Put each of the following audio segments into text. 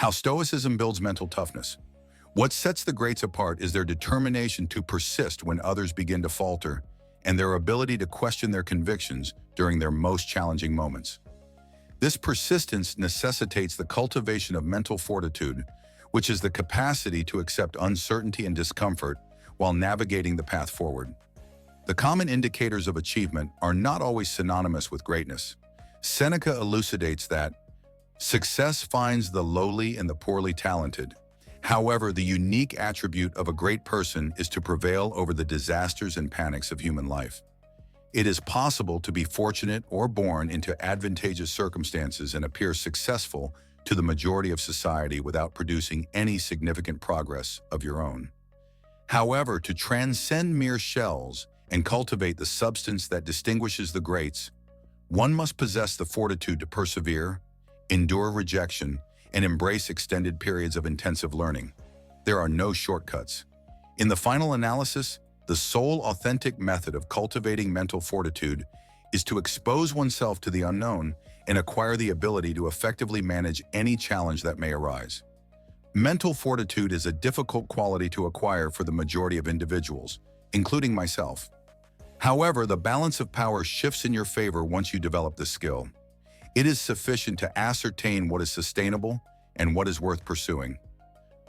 How Stoicism builds mental toughness. What sets the greats apart is their determination to persist when others begin to falter, and their ability to question their convictions during their most challenging moments. This persistence necessitates the cultivation of mental fortitude, which is the capacity to accept uncertainty and discomfort while navigating the path forward. The common indicators of achievement are not always synonymous with greatness. Seneca elucidates that success finds the lowly and the poorly talented. However, the unique attribute of a great person is to prevail over the disasters and panics of human life. It is possible to be fortunate or born into advantageous circumstances and appear successful to the majority of society without producing any significant progress of your own. However, to transcend mere shells and cultivate the substance that distinguishes the greats, one must possess the fortitude to persevere, endure rejection, and embrace extended periods of intensive learning. There are no shortcuts. In the final analysis, the sole authentic method of cultivating mental fortitude is to expose oneself to the unknown and acquire the ability to effectively manage any challenge that may arise. Mental fortitude is a difficult quality to acquire for the majority of individuals, including myself. However, the balance of power shifts in your favor once you develop the skill. It is sufficient to ascertain what is sustainable and what is worth pursuing.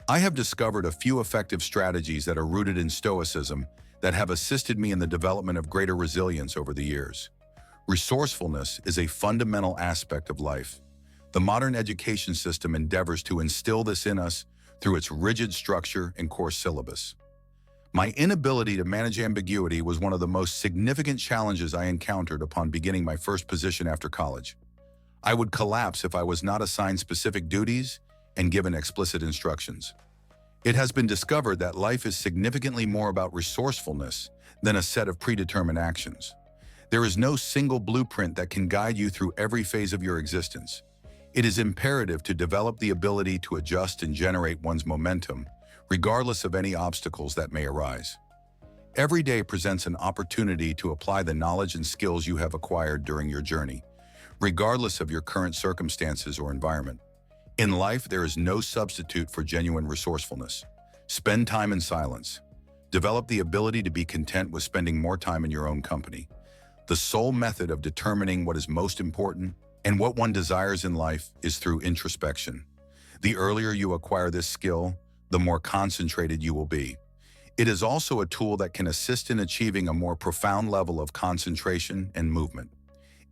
I have discovered a few effective strategies that are rooted in Stoicism that have assisted me in the development of greater resilience over the years. Resourcefulness is a fundamental aspect of life. The modern education system endeavors to instill this in us through its rigid structure and course syllabus. My inability to manage ambiguity was one of the most significant challenges I encountered upon beginning my first position after college. I would collapse if I was not assigned specific duties and given explicit instructions. It has been discovered that life is significantly more about resourcefulness than a set of predetermined actions. There is no single blueprint that can guide you through every phase of your existence. It is imperative to develop the ability to adjust and generate one's momentum, regardless of any obstacles that may arise. Every day presents an opportunity to apply the knowledge and skills you have acquired during your journey, regardless of your current circumstances or environment. In life, there is no substitute for genuine resourcefulness. Spend time in silence. Develop the ability to be content with spending more time in your own company. The sole method of determining what is most important and what one desires in life is through introspection. The earlier you acquire this skill, the more concentrated you will be. It is also a tool that can assist in achieving a more profound level of concentration and movement.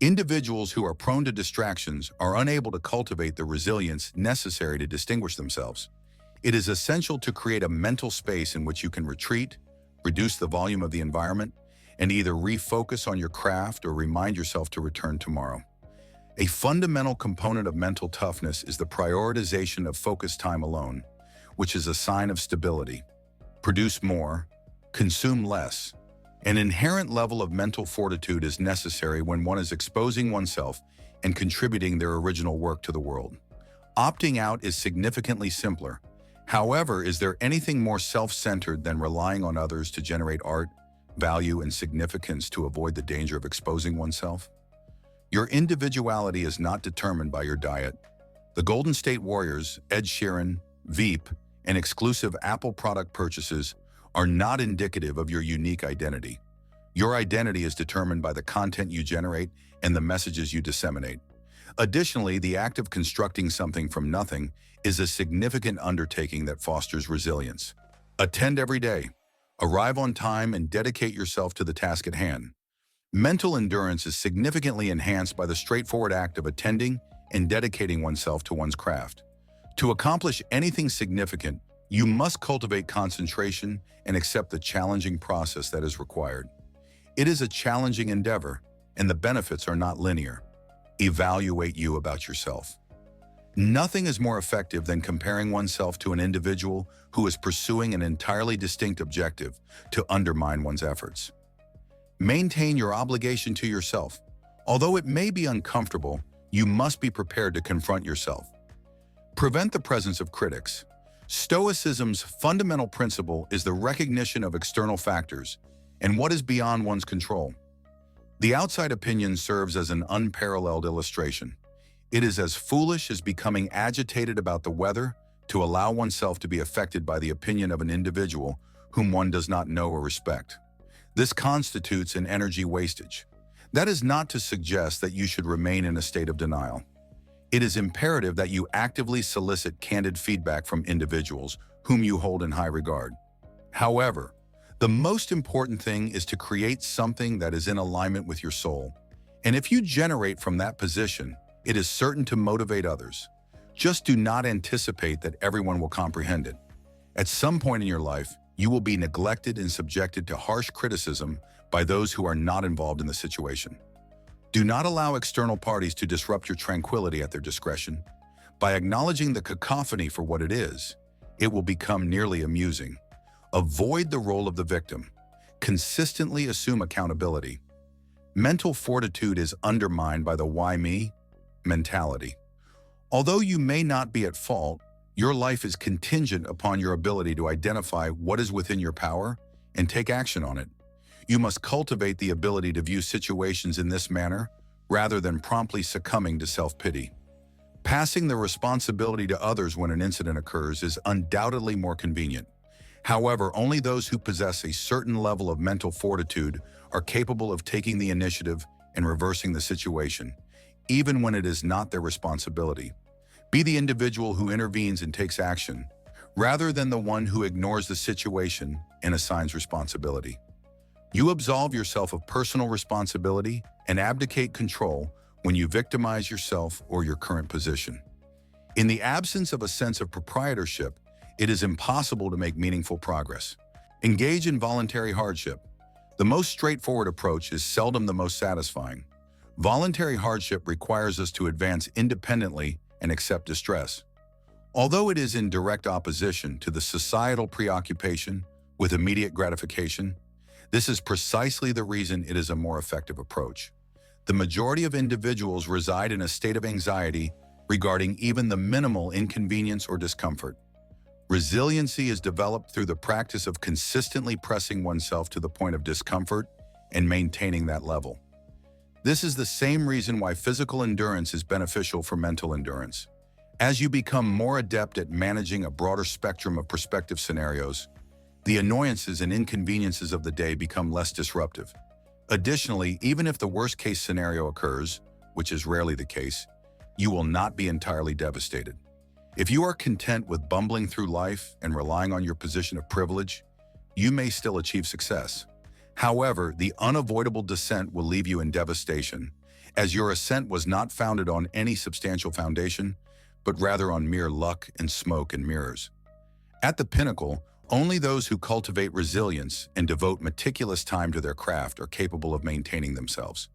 Individuals who are prone to distractions are unable to cultivate the resilience necessary to distinguish themselves. It is essential to create a mental space in which you can retreat, reduce the volume of the environment, and either refocus on your craft or remind yourself to return tomorrow. A fundamental component of mental toughness is the prioritization of focused time alone, which is a sign of stability. Produce more, consume less. An inherent level of mental fortitude is necessary when one is exposing oneself and contributing their original work to the world. Opting out is significantly simpler. However, is there anything more self-centered than relying on others to generate art, value, and significance to avoid the danger of exposing oneself? Your individuality is not determined by your diet. The Golden State Warriors, Ed Sheeran, Veep, and exclusive Apple product purchases are not indicative of your unique identity. Your identity is determined by the content you generate and the messages you disseminate. Additionally, the act of constructing something from nothing is a significant undertaking that fosters resilience. Attend every day, arrive on time, and dedicate yourself to the task at hand. Mental endurance is significantly enhanced by the straightforward act of attending and dedicating oneself to one's craft. To accomplish anything significant, you must cultivate concentration and accept the challenging process that is required. It is a challenging endeavor, and the benefits are not linear. Evaluate you about yourself. Nothing is more effective than comparing oneself to an individual who is pursuing an entirely distinct objective to undermine one's efforts. Maintain your obligation to yourself. Although it may be uncomfortable, you must be prepared to confront yourself. Prevent the presence of critics. Stoicism's fundamental principle is the recognition of external factors and what is beyond one's control. The outside opinion serves as an unparalleled illustration. It is as foolish as becoming agitated about the weather to allow oneself to be affected by the opinion of an individual whom one does not know or respect. This constitutes an energy wastage. That is not to suggest that you should remain in a state of denial. It is imperative that you actively solicit candid feedback from individuals whom you hold in high regard. However, the most important thing is to create something that is in alignment with your soul. And if you generate from that position, it is certain to motivate others. Just do not anticipate that everyone will comprehend it. At some point in your life, you will be neglected and subjected to harsh criticism by those who are not involved in the situation. Do not allow external parties to disrupt your tranquility at their discretion. By acknowledging the cacophony for what it is, it will become nearly amusing. Avoid the role of the victim. Consistently assume accountability. Mental fortitude is undermined by the why me mentality. Although you may not be at fault, your life is contingent upon your ability to identify what is within your power and take action on it. You must cultivate the ability to view situations in this manner rather than promptly succumbing to self-pity. Passing the responsibility to others when an incident occurs is undoubtedly more convenient. However, only those who possess a certain level of mental fortitude are capable of taking the initiative and reversing the situation, even when it is not their responsibility. Be the individual who intervenes and takes action, rather than the one who ignores the situation and assigns responsibility. You absolve yourself of personal responsibility and abdicate control when you victimize yourself or your current position. In the absence of a sense of proprietorship, it is impossible to make meaningful progress. Engage in voluntary hardship. The most straightforward approach is seldom the most satisfying. Voluntary hardship requires us to advance independently and accept distress. Although it is in direct opposition to the societal preoccupation with immediate gratification, this is precisely the reason it is a more effective approach. The majority of individuals reside in a state of anxiety regarding even the minimal inconvenience or discomfort. Resiliency is developed through the practice of consistently pressing oneself to the point of discomfort and maintaining that level. This is the same reason why physical endurance is beneficial for mental endurance. As you become more adept at managing a broader spectrum of prospective scenarios, the annoyances and inconveniences of the day become less disruptive. Additionally, even if the worst-case scenario occurs, which is rarely the case, you will not be entirely devastated. If you are content with bumbling through life and relying on your position of privilege, you may still achieve success. However, the unavoidable descent will leave you in devastation, as your ascent was not founded on any substantial foundation, but rather on mere luck and smoke and mirrors. At the pinnacle, only those who cultivate resilience and devote meticulous time to their craft are capable of maintaining themselves.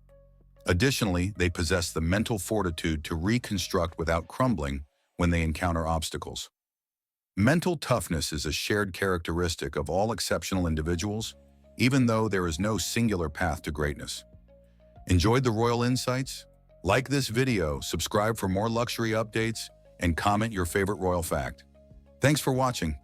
Additionally, they possess the mental fortitude to reconstruct without crumbling when they encounter obstacles. Mental toughness is a shared characteristic of all exceptional individuals, even though there is no singular path to greatness. Enjoyed the Royal Insights? Like this video, subscribe for more luxury updates, and comment your favorite royal fact. Thanks for watching.